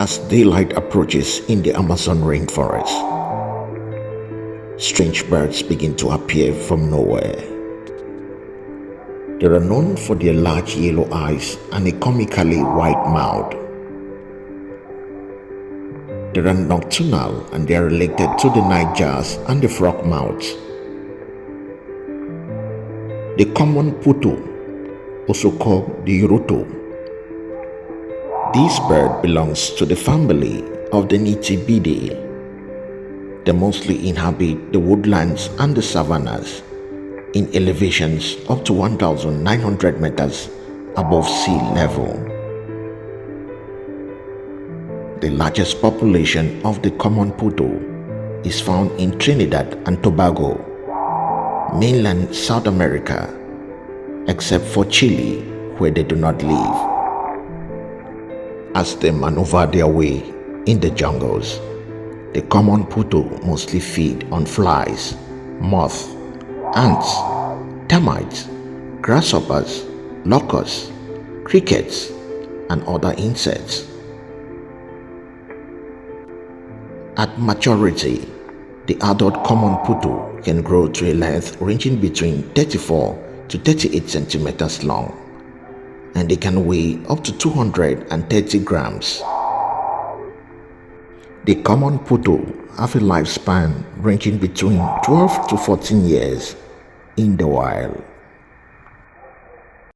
As daylight approaches in the Amazon rainforest, strange birds begin to appear from nowhere. They are known for their large yellow eyes and a comically wide mouth. They are nocturnal and they are related to the nightjars and the frogmouths. The common Potoo, also called the Potoo. This bird belongs to the family of the Nitibidae. They mostly inhabit the woodlands and the savannas in elevations up to 1,900 meters above sea level. The largest population of the common Potoo is found in Trinidad and Tobago, mainland South America, except for Chile, where they do not live. As they maneuver their way in the jungles, the common Potoo mostly feed on flies, moths, ants, termites, grasshoppers, locusts, crickets, and other insects. At maturity, the adult common Potoo can grow to a length ranging between 34 to 38 centimeters long, and they can weigh up to 230 grams. The common Potoo have a lifespan ranging between 12 to 14 years in the wild.